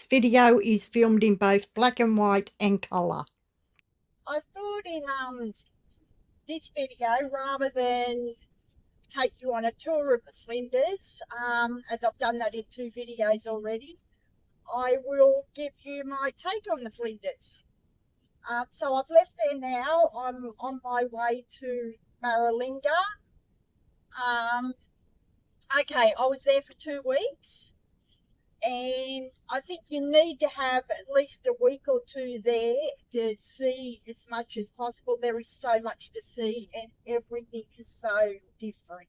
video is filmed in both black and white and colour. I thought in this video, rather than take you on a tour of the Flinders, as I've done that in 2 videos already, I will give you my take on the Flinders. So I've left there now. I'm on my way to Maralinga. Okay, I was there for 2 weeks, and I think you need to have at least a week or 2 there to see as much as possible. There is so much to see, and everything is so different.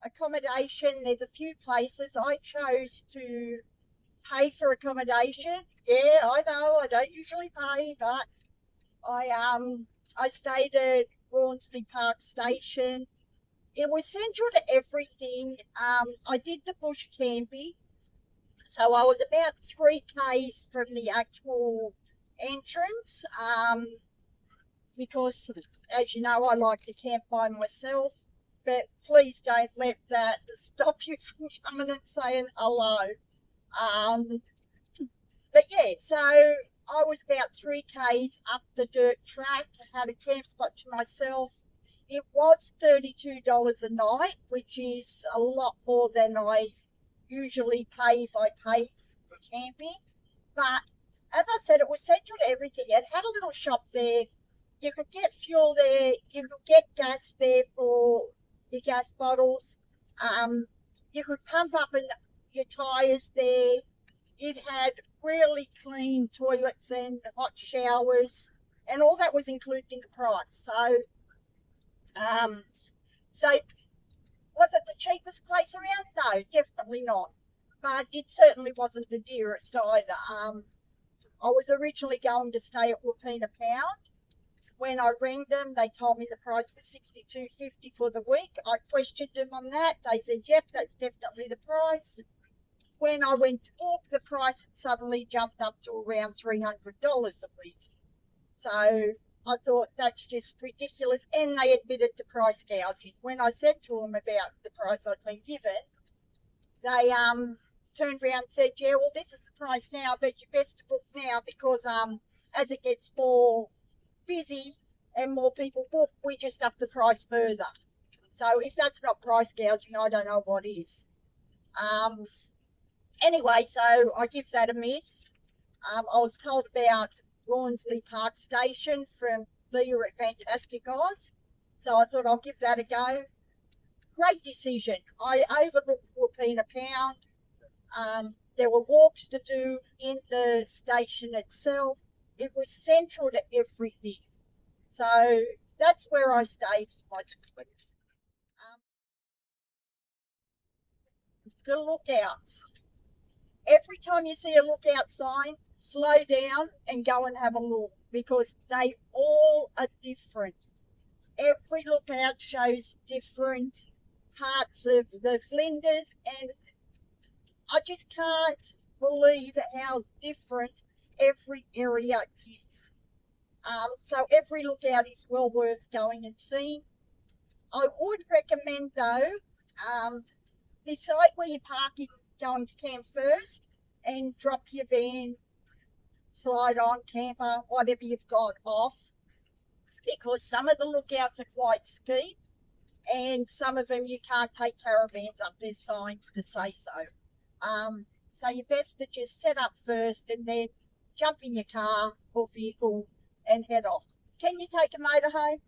Accommodation, there's a few places. I chose to pay for accommodation. Yeah, I know, I don't usually pay, but I stayed at Rawnsley Park Station. It was central to everything. I did the bush camping, so I was about 3 k's from the actual entrance, because, as you know, I like to camp by myself, but please don't let that stop you from coming and saying hello. But yeah, so I was about 3 k's up the dirt track. I had a camp spot to myself. It was $32 a night, which is a lot more than I usually pay if I pay for camping. But as I said, it was central to everything. It had a little shop there. You could get fuel there. You could get gas there for your gas bottles. You could pump up your tyres there. It had really clean toilets and hot showers, and all that was included in the price. So was it the cheapest place around? No, definitely not. But it certainly wasn't the dearest either. I was originally going to stay at Whoopeen a Pound. When I rang them, they told me the price was $62.50 for the week. I questioned them on that. They said, yep, that's definitely the price. When I went to book, the price had suddenly jumped up to around $300 a week. So I thought, that's just ridiculous. And they admitted to price gouging. When I said to them about the price I'd been given, they turned around and said, yeah, well, this is the price now, but you're best to book now because as it gets more busy and more people book, we just up the price further. So if that's not price gouging, I don't know what is. Anyway, so I give that a miss. I was told about Rawnsley Park Station from Leah at Fantastic Oz, so I thought I'll give that a go. Great decision. I overlooked Whoopeen a Pound. There were walks to do in the station itself. It was central to everything. So that's where I stayed for my 2 weeks. The lookouts. Every time you see a lookout sign, slow down and go and have a look because they all are different. Every lookout shows different parts of the Flinders, and I just can't believe how different every area is. So every lookout is well worth going and seeing. I would recommend though, decide where you're parking, going to camp first, and drop your van, slide on, camper, whatever you've got off, because some of the lookouts are quite steep, and some of them you can't take caravans up. There's signs to say so. So you're best to just set up first and then jump in your car or vehicle and head off. Can you take a motorhome?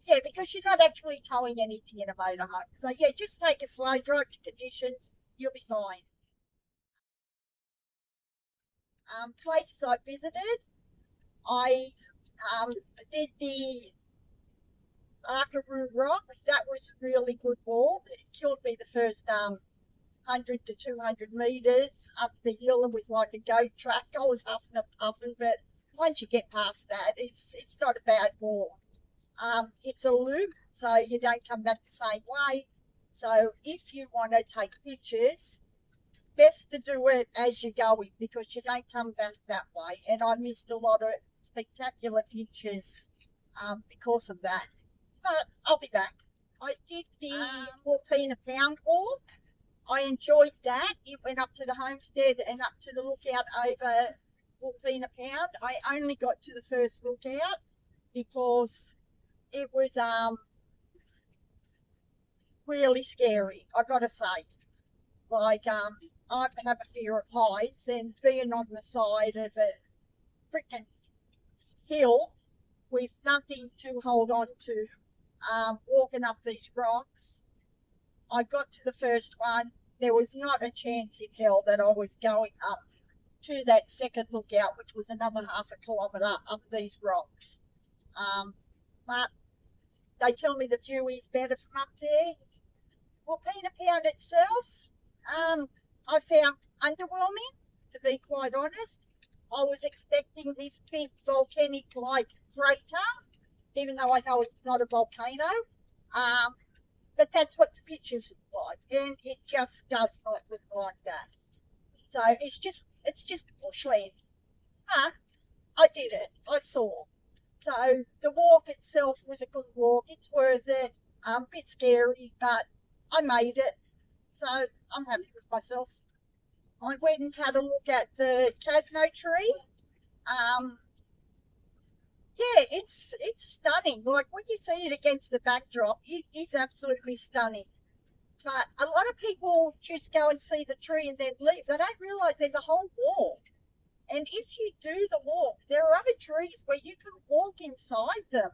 Yeah, because you're not actually towing anything in a motorhome. So yeah, just take it slow, drive to conditions, you'll be fine. Places I visited, I did the Arkaroo Rock. That was a really good walk. It killed me the first 100 to 200 metres up the hill. It was like a goat track. I was huffing and puffing, but once you get past that, it's not a bad walk. It's a loop, so you don't come back the same way. So if you want to take pictures, best to do it as you're going because you don't come back that way. And I missed a lot of spectacular pictures because of that. But I'll be back. I did the Whoopeen a Pound walk. I enjoyed that. It went up to the homestead and up to the lookout over Wolfina Pound. I only got to the first lookout because it was really scary, I gotta say. Like, I have a fear of heights, and being on the side of a freaking hill with nothing to hold on to, walking up these rocks. I got to the first one. There was not a chance in hell that I was going up to that second lookout, which was another half a kilometre up these rocks. But they tell me the view is better from up there. Well, Peter Pound itself, I found underwhelming, to be quite honest. I was expecting this big volcanic like crater, even though I know it's not a volcano. But that's what the pictures look like, and it just does not look like that. So it's just bushland. But I did it. I saw. So the walk itself was a good walk. It's worth it. A bit scary, but I made it. So I'm happy with myself. I went and had a look at the Casno tree. Um, yeah, it's stunning. Like when you see it against the backdrop, it's absolutely stunning. But a lot of people just go and see the tree and then leave. They don't realise there's a whole walk. And if you do the walk, there are other trees where you can walk inside them.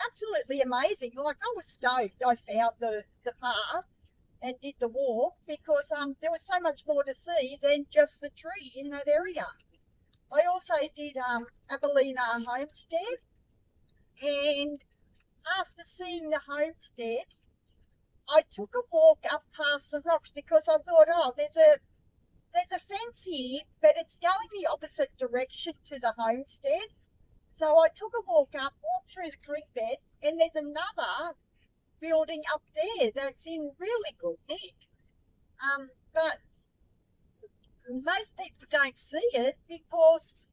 Absolutely amazing. Like I was stoked I found the path and did the walk because there was so much more to see than just the tree in that area. I also did Abelina Homestead, and after seeing the homestead, I took a walk up past the rocks because I thought, oh, there's a fence here, but it's going the opposite direction to the homestead. So I took a walk up, walked through the creek bed, and there's another building up there that's in really good nick. But most people don't see it because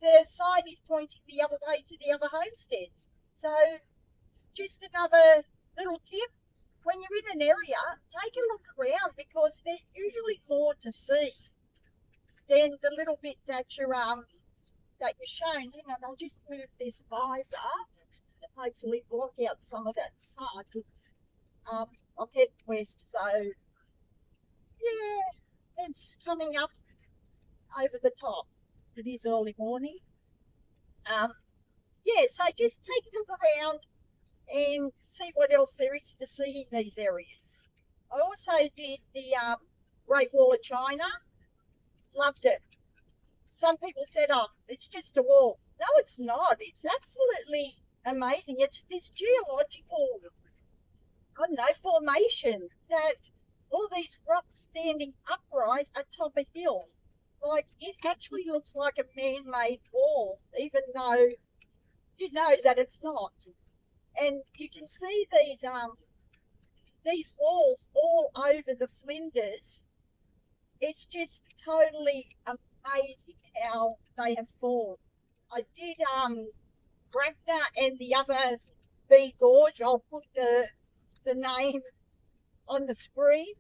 the sign is pointing the other way to the other homesteads. So just another little tip, when you're in an area, take a look around because there's usually more to see than the little bit that you're shown. Hang on, I'll just move this visor and hopefully block out some of that sun. I'm heading west, so yeah, it's coming up over the top. It is early morning. Yeah, so just take a look around and see what else there is to see in these areas. I also did the Great Wall of China. Loved it. Some people said, oh, it's just a wall. No, it's not. It's absolutely amazing. It's this geological, I don't know, formation that all these rocks standing upright atop a hill. Like, it actually looks like a man-made wall, even though you know that it's not. And you can see these walls all over the Flinders. It's just totally amazing how they have formed. I did Brackner and the other B Gorge. I'll put the name on the screen.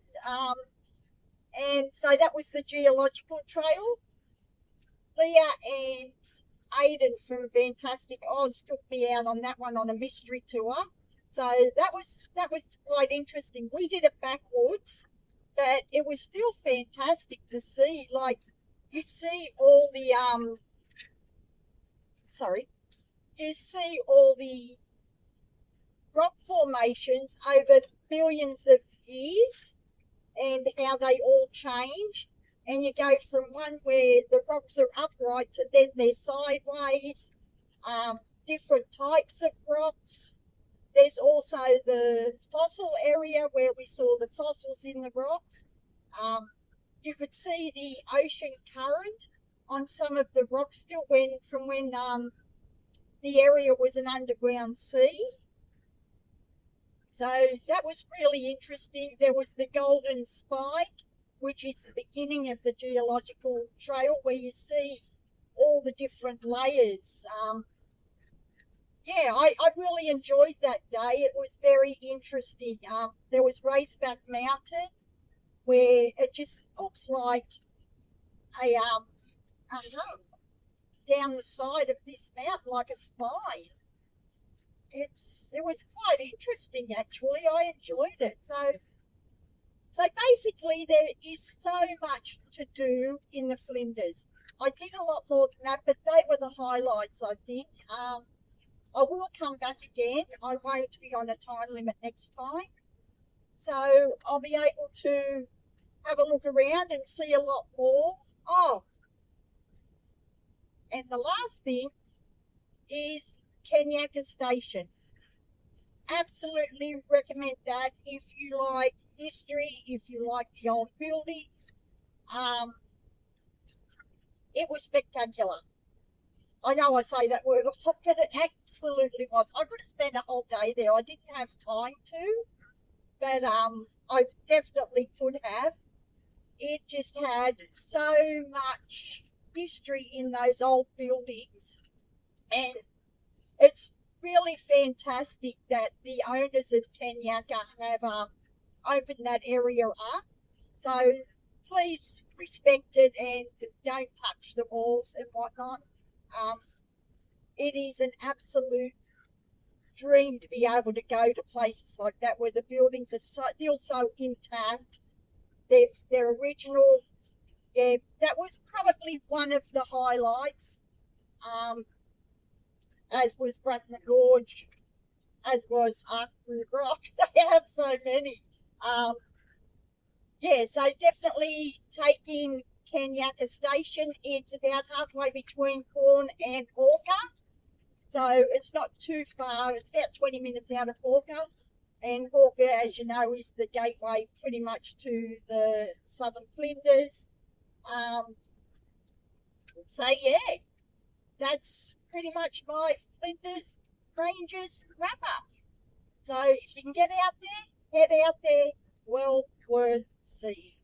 And so that was the geological trail. Leah and Aidan from Fantastic Oz took me out on that one on a mystery tour. So that was quite interesting. We did it backwards, but it was still fantastic to see. Like you see all the you see all the rock formations over billions of years and how they all change. And you go from one where the rocks are upright to then they're sideways, different types of rocks. There's also the fossil area where we saw the fossils in the rocks. You could see the ocean current on some of the rocks still from when the area was an underground sea. So that was really interesting. There was the Golden Spike, which is the beginning of the geological trail where you see all the different layers. Yeah, I really enjoyed that day. It was very interesting. There was Raceback Mountain, where it just looks like a hump down the side of this mountain, like a spine. It was quite interesting actually. I enjoyed it. So basically, there is so much to do in the Flinders. I did a lot more than that, but they were the highlights, I think. I will come back again. I won't be on a time limit next time. So I'll be able to have a look around and see a lot more. Oh, and the last thing is Kenyaka Station. Absolutely recommend that if you like history, if you like the old buildings. Um, it was spectacular. I know I say that word a lot, but it absolutely was. I could have spent a whole day there. I didn't have time to, but I definitely could have. It just had so much history in those old buildings, and it's really fantastic that the owners of Kenyaka have opened that area up. So please respect it and don't touch the walls and whatnot. Um, it is an absolute dream to be able to go to places like that where the buildings are still so intact. They're original. Yeah, that was probably one of the highlights. Um, as was Bratton Gorge, as was Arthur Rock. They have so many. Um, yeah, so definitely taking Kenyaka Station. It's about halfway between Horn and Hawker. So it's not too far. It's about 20 minutes out of Hawker. And Hawker, as you know, is the gateway pretty much to the southern Flinders. Um, so, yeah, that's pretty much my Flinders Rangers wrap up. So if you can get out there, head out there. Well worth seeing.